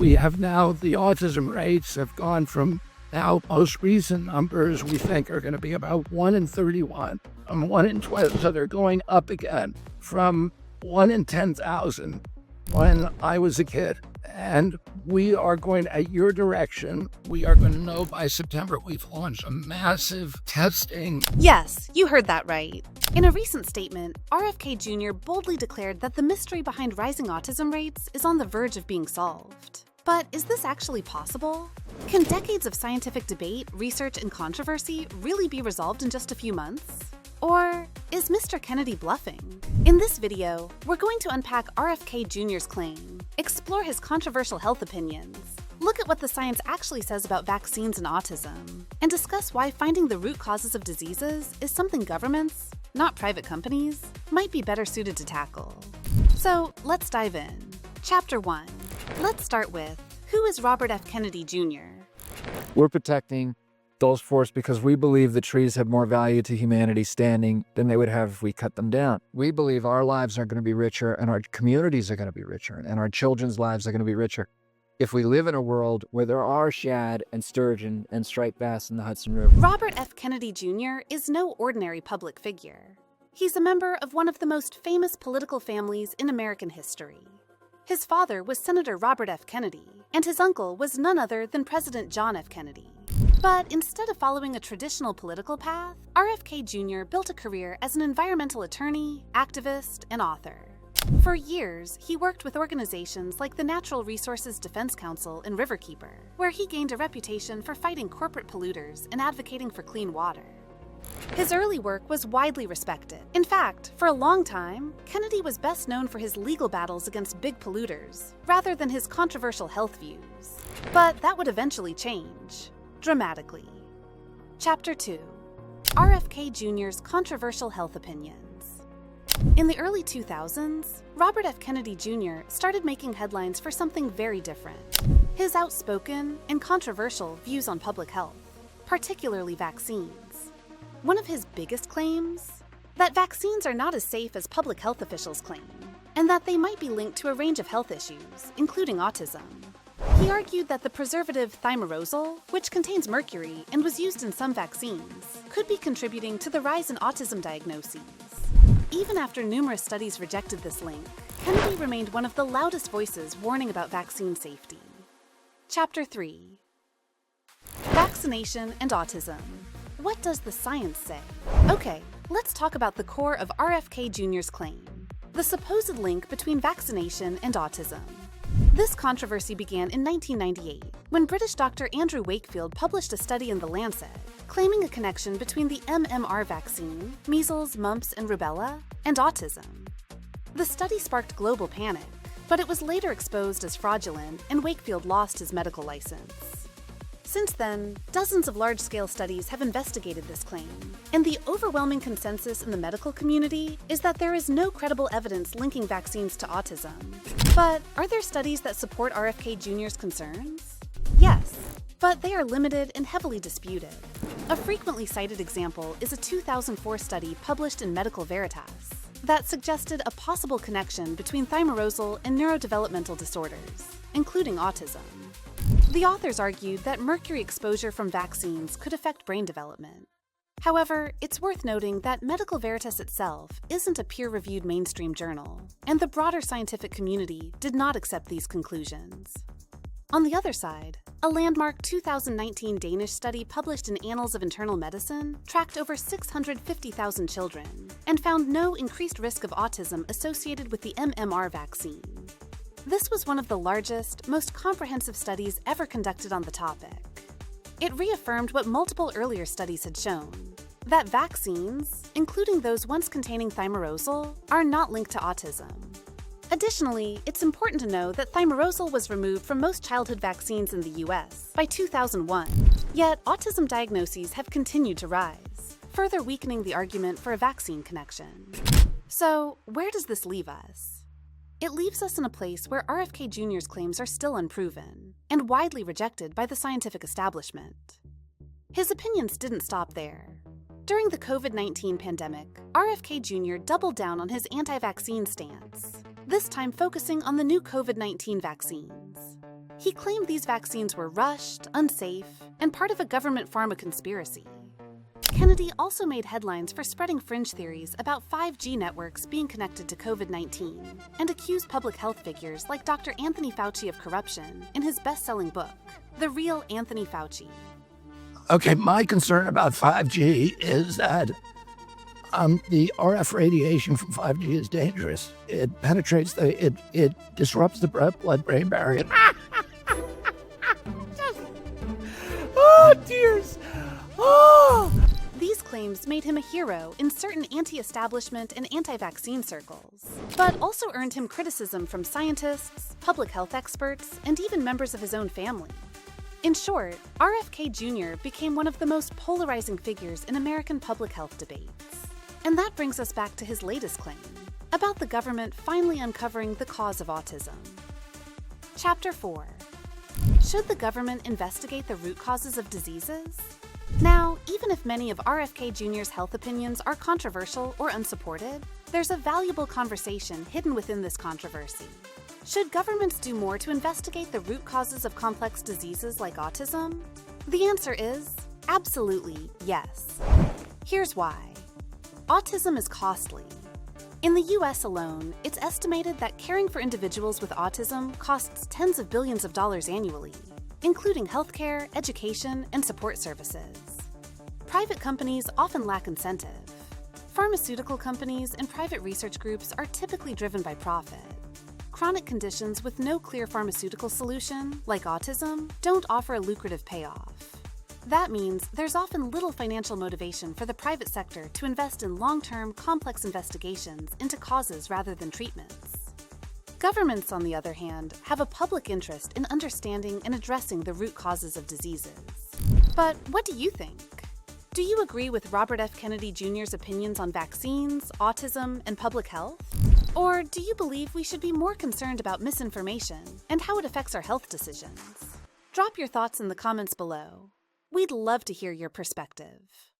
We have now, the autism rates have gone from now most recent numbers we think are going to be about 1 in 31, 1 in 12. So they're going up again from 1 in 10,000 when I was a kid. And we are going, at your direction, we are going to know by September. We've launched a massive testing. Yes, you heard that right. In a recent statement, RFK Jr. boldly declared that the mystery behind rising autism rates is on the verge of being solved. But is this actually possible? Can decades of scientific debate, research, and controversy really be resolved in just a few months? Or is Mr. Kennedy bluffing? In this video, we're going to unpack RFK Jr.'s claim, explore his controversial health opinions, look at what the science actually says about vaccines and autism, and discuss why finding the root causes of diseases is something governments, not private companies, might be better suited to tackle. So let's dive in. Chapter 1. Let's start with, who is Robert F. Kennedy Jr.? We're protecting those forests because we believe the trees have more value to humanity standing than they would have if we cut them down. We believe our lives are going to be richer and our communities are going to be richer and our children's lives are going to be richer if we live in a world where there are shad and sturgeon and striped bass in the Hudson River. Robert F. Kennedy Jr. is no ordinary public figure. He's a member of one of the most famous political families in American history. His father was Senator Robert F. Kennedy, and his uncle was none other than President John F. Kennedy. But instead of following a traditional political path, RFK Jr. built a career as an environmental attorney, activist, and author. For years, he worked with organizations like the Natural Resources Defense Council and Riverkeeper, where he gained a reputation for fighting corporate polluters and advocating for clean water. His early work was widely respected. In fact, for a long time, Kennedy was best known for his legal battles against big polluters, rather than his controversial health views. But that would eventually change. Dramatically. Chapter 2. RFK Jr.'s controversial health opinions. In the early 2000s, Robert F. Kennedy Jr. started making headlines for something very different: his outspoken and controversial views on public health, particularly vaccines. One of his biggest claims? That vaccines are not as safe as public health officials claim, and that they might be linked to a range of health issues, including autism. He argued that the preservative thimerosal, which contains mercury and was used in some vaccines, could be contributing to the rise in autism diagnoses. Even after numerous studies rejected this link, Kennedy remained one of the loudest voices warning about vaccine safety. Chapter 3. Vaccination and autism. What does the science say? Okay, let's talk about the core of RFK Jr.'s claim, the supposed link between vaccination and autism. This controversy began in 1998, when British Dr. Andrew Wakefield published a study in The Lancet, claiming a connection between the MMR vaccine, measles, mumps, and rubella, and autism. The study sparked global panic, but it was later exposed as fraudulent, and Wakefield lost his medical license. Since then, dozens of large-scale studies have investigated this claim, and the overwhelming consensus in the medical community is that there is no credible evidence linking vaccines to autism. But are there studies that support RFK Jr.'s concerns? Yes, but they are limited and heavily disputed. A frequently cited example is a 2004 study published in Medical Veritas that suggested a possible connection between thimerosal and neurodevelopmental disorders, including autism. The authors argued that mercury exposure from vaccines could affect brain development. However, it's worth noting that Medical Veritas itself isn't a peer-reviewed mainstream journal, and the broader scientific community did not accept these conclusions. On the other side, a landmark 2019 Danish study published in Annals of Internal Medicine tracked over 650,000 children and found no increased risk of autism associated with the MMR vaccine. This was one of the largest, most comprehensive studies ever conducted on the topic. It reaffirmed what multiple earlier studies had shown, that vaccines, including those once containing thimerosal, are not linked to autism. Additionally, it's important to know that thimerosal was removed from most childhood vaccines in the US by 2001, yet autism diagnoses have continued to rise, further weakening the argument for a vaccine connection. So, where does this leave us? It leaves us in a place where RFK Jr.'s claims are still unproven and widely rejected by the scientific establishment. His opinions didn't stop there. During the COVID-19 pandemic, RFK Jr. doubled down on his anti-vaccine stance, this time focusing on the new COVID-19 vaccines. He claimed these vaccines were rushed, unsafe, and part of a government pharma conspiracy. Kennedy also made headlines for spreading fringe theories about 5G networks being connected to COVID-19 and accused public health figures like Dr. Anthony Fauci of corruption in his best-selling book, The Real Anthony Fauci. Okay, my concern about 5G is that the RF radiation from 5G is dangerous. It penetrates it disrupts the blood-brain barrier. Oh, tears. Oh. These claims made him a hero in certain anti-establishment and anti-vaccine circles, but also earned him criticism from scientists, public health experts, and even members of his own family. In short, RFK Jr. became one of the most polarizing figures in American public health debates. And that brings us back to his latest claim, about the government finally uncovering the cause of autism. Chapter 4. Should the government investigate the root causes of diseases? Now, even if many of RFK Jr.'s health opinions are controversial or unsupported, there's a valuable conversation hidden within this controversy. Should governments do more to investigate the root causes of complex diseases like autism? The answer is absolutely yes. Here's why. Autism is costly. In the US alone, it's estimated that caring for individuals with autism costs tens of billions of dollars annually, including healthcare, education, and support services. Private companies often lack incentive. Pharmaceutical companies and private research groups are typically driven by profit. Chronic conditions with no clear pharmaceutical solution, like autism, don't offer a lucrative payoff. That means there's often little financial motivation for the private sector to invest in long-term, complex investigations into causes rather than treatments. Governments, on the other hand, have a public interest in understanding and addressing the root causes of diseases. But what do you think? Do you agree with Robert F. Kennedy Jr.'s opinions on vaccines, autism, and public health? Or do you believe we should be more concerned about misinformation and how it affects our health decisions? Drop your thoughts in the comments below. We'd love to hear your perspective.